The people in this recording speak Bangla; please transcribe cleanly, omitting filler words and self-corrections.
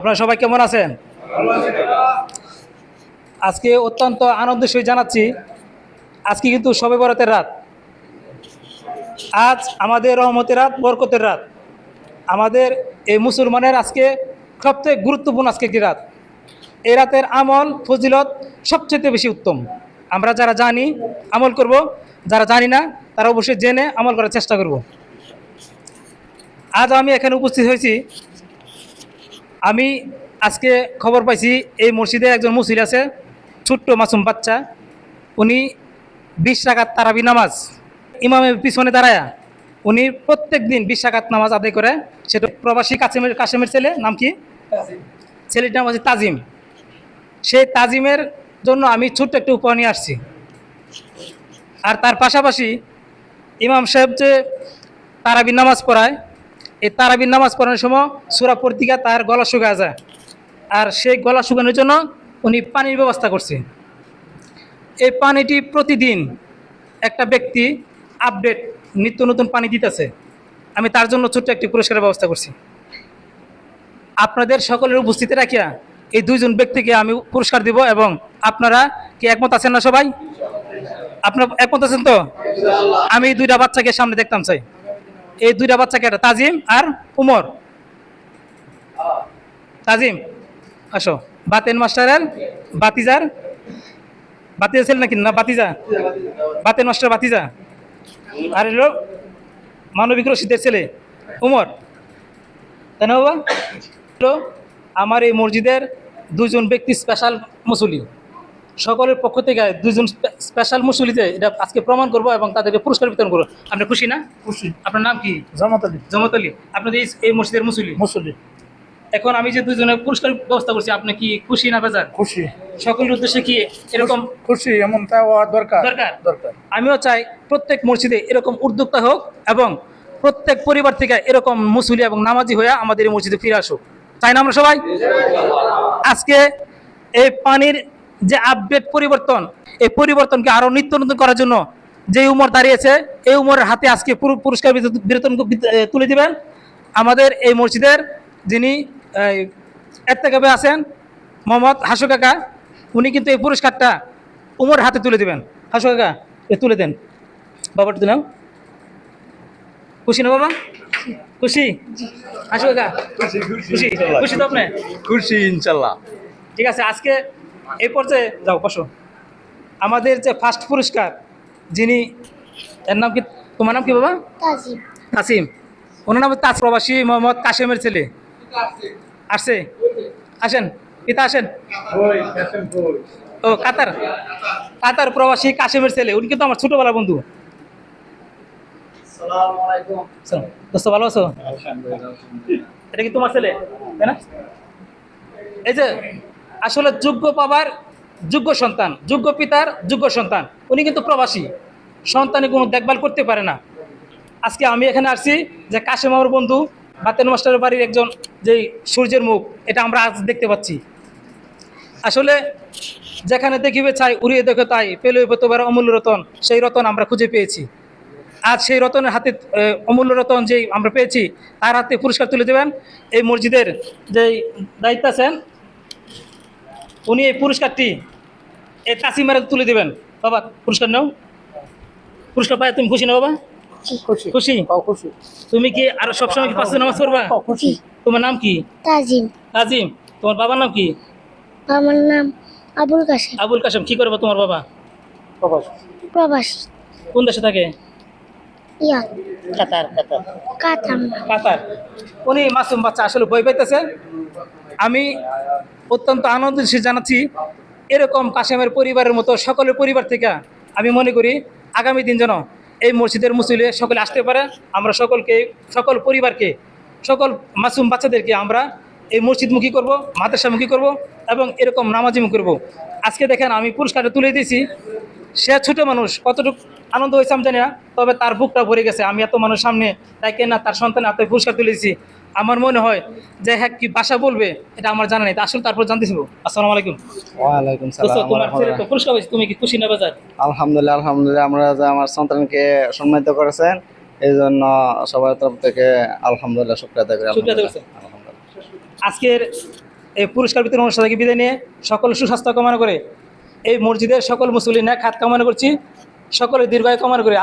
আপনারা সবাই কেমন আছেন? আজকে অত্যন্ত আনন্দের সহিত জানাচ্ছি, আজকে কিন্তু শবে বরাতের রাত। আজ আমাদের রহমতের রাত, বরকতের রাত। আমাদের এই মুসলমানের আজকে সবচেয়ে গুরুত্বপূর্ণ আজকে একটি রাত। এই রাতের আমল ফজিলত সবচেয়ে বেশি উত্তম। আমরা যারা জানি আমল করব, যারা জানি না তারা অবশ্যই জেনে আমল করার চেষ্টা করব। আজ আমি এখানে উপস্থিত হয়েছি, আমি আজকে খবর পাইছি এই মসজিদে একজন মুসল্লি আছে, ছোট্ট মাসুম বাচ্চা। উনি 20 রাকাত তারাবি নামাজ ইমামের পিছনে দাঁড়ায়া উনি প্রত্যেক দিন 20 রাকাত নামাজ আদায় করে। সেটা প্রবাসী কাশেমের ছেলে, নাম কি? ছেলের নাম হচ্ছে তাজিম। সেই তাজিমের জন্য আমি ছোট্ট একটু উপহার নিয়ে আসছি। আর তার পাশাপাশি ইমাম সাহেব যে তারাবি নামাজ পড়ায়, এই তারাবি নামাজ পড়ানোর সময় সূরা পড়তিকা তার গলা শুকায় যায়। আর সেই গলা শুকানোর জন্য উনি পানির ব্যবস্থা করছে। এই পানিটি প্রতিদিন একটা ব্যক্তি আপডেট নিত্য নতুন পানি দিতেছে। আমি তার জন্য ছোট্ট একটি পুরস্কারের ব্যবস্থা করছি। আপনাদের সকলের উপস্থিতি রাখিয়া এই দুইজন ব্যক্তিকে আমি পুরস্কার দিব। এবং আপনারা কি একমত আছেন না সবাই? আপনারা একমত আছেন তো? আমি দুইটা বাচ্চাকে সামনে দেখতাম চাই। এই দুইটা বাচ্চাকে, একটা তাজিম আর উমর। তাজিম আসো। বাতেন মাস্টারের বাতিজার, বাতিজা ছেলে নাকি না? বাতিজা, বাতেন মাস্টার বাতিজা। আর এলো মানবিক রশিদের ছেলে উমর, তাই না বাবা? আমার এই মসজিদের দুইজন ব্যক্তি স্পেশাল মুসল্লি। সকলের পক্ষ থেকে দুইজন স্পেশাল মুসল্লিতে এটা আজকে প্রমাণ করবো এবং তাদেরকে পুরস্কার বিতরণ করবো। আপনি খুশি না? খুশি। আপনার নাম কি? জামাত আলী। জমাত আলী। আপনাদের এই মসজিদের মুসল্লি। মুসল্লি। এখন আমি যে দুজনের পুরস্কার ব্যবস্থা করছি, আপনি কি খুশি না বেজার? খুশি। সকলের উদ্দেশ্যে কি এরকম খুশি, এমন হওয়া দরকার। দরকার? দরকার। আমিও চাই প্রত্যেক মসজিদে এরকম উদ্যোক্তা হোক এবং প্রত্যেক পরিবার থেকে এরকম মুসল্লি এবং নামাজি হয়ে আমাদের এই মসজিদে ফিরে আসুক। চাই না আমরা সবাই? আজকে এই পানির যে আপডেট পরিবর্তন, এই পরিবর্তনকে আরো নিত্য নতুন করার জন্য যে উমর দাঁড়িয়েছে, এই উমরের হাতে আজকে পুরস্কার বিতরণ তুলে দিবেন আমাদের এই মসজিদের যিনি এত্তেকাবে আছেন, মোহাম্মদ হাসু কাকা। উনি কিন্তু এই পুরস্কারটা উমর হাতে তুলে দিবেন। হাসু কাকা, এ তুলে দেন বাবাটা, তুলে নাও। খুশি না বাবা? খুশি? হাসু কাকা খুশি? খুশি তো আপনি? খুশি ইনশাল্লাহ। ঠিক আছে, আজকে এই পর্যায়ে যাও বসো। আমাদের যে ফার্স্ট পুরস্কার, যিনি, এর নাম কি? তোমার নাম কি বাবা? তাজিম। কাসিম। ওনার নাম তাজ, প্রবাসী মোহাম্মদ কাশেমের ছেলে। আসছে? আসেন পিতা, আসেন। ও কাতার, কাতার প্রবাসী কাশেমের ছেলে। উনি কিন্তু আমার ছোটবেলার বন্ধু। দোস্ত ভালো আছো? এটা কি তোমার ছেলে, তাই না? এই যে আসলে যোগ্য পাবার যোগ্য সন্তান, যোগ্য পিতার যোগ্য সন্তান। উনি কিন্তু প্রবাসী, সন্তানে কোনো দেখভাল করতে পারে না। আজকে আমি এখানে আসছি যে কাশেম আমার বন্ধু, বাতেন মাস্টারের বাড়ির একজন, যেই সূর্যের মুখ, এটা আমরা আজ দেখতে পাচ্ছি। আসলে যেখানে দেখিবে চাই, উড়িয়ে দেখো তাই, পেলে তোমার অমূল্য রতন। সেই রতন আমরা খুঁজে পেয়েছি। আজ সেই রতনের হাতে, অমূল্য রতন যেই আমরা পেয়েছি, তার হাতে পুরস্কার তুলে দেবেন এই মসজিদের যেই দায়িত্ব আছেন, উনি এই পুরস্কারটি এই কাসিমের তুলে দেবেন। বাবা পুরস্কার নাও। পুরস্কার পাই তুমি খুশি না বাবা? খুশি। খুশি? খুশি। তুমি কি আরো সবসময় কি 5 ওয়াক্ত নামাজ পড়বা? খুশি। তোমার নাম কি? তাজিম। আজিম। তোমার বাবার নাম কি? আমার নাম আবুল কাশেম। আবুল কাশেম। কি করবে তোমার বাবা? প্রবাসী। কোন দেশে থাকে? ইয়া কাতার। কাতার। কাতাম। কাতার। উনি মাসুম বাচ্চা, আসলে ভয় পাইতেছে। আমি অত্যন্ত আনন্দের সাথে জানাচ্ছি, এরকম কাশেমের পরিবারের মতো সকলের পরিবার থেকে আমি মনে করি আগামী দিন যেন এই মসজিদের মুসল্লি সকলে আসতে পারে। আমরা সকলকে, সকল পরিবারকে, সকল মাসুম বাচ্চাদেরকে আমরা এই মসজিদমুখী করব, মাদ্রাসামুখী করব এবং এরকম নামাজিমুখী করব। আজকে দেখেন আমি পুরস্কারটা তুলে দিয়েছি। সে ছোট মানুষ, কতটুকু আনন্দ হয়েছে আমি জানি না, তবে তার বুকটা ভরে গেছে। আমি এত মানুষ সামনে তাই কেন না তার সন্তান হাতে পুরস্কার তুলে দিয়েছি। আমার মনে হয় যে হ্যাঁ, কি ভাষা বলবে এটা আমার জানা নেই, তা আসলে তারপর জানতেছিল। আসসালামু আলাইকুম। ওয়ালাইকুম দোস্ত, সালাম। তোমার ছেলে তো পুরস্কার পেয়েছে, তুমি কি খুশি না বেজার? আলহামদুলিল্লাহ, আলহামদুলিল্লাহ। আমরা যে আমার সন্তানকে সম্মানিত করেছেন, এই জন্য সবার তরফ থেকে আলহামদুলিল্লাহ শুকরিয়া আদায় করি। শুকরিয়া আদায় করছেন। আলহামদুলিল্লাহ। আজকের এই পুরস্কার বিতরণ অনুষ্ঠান থেকে বিদায় নিয়ে সকল সুস্বাস্থ্য কামনা করে এই মসজিদের সকল মুসল্লি ন্যাক হাত কামনা করছি, সকলের দীর্ঘায়ু কামনা করে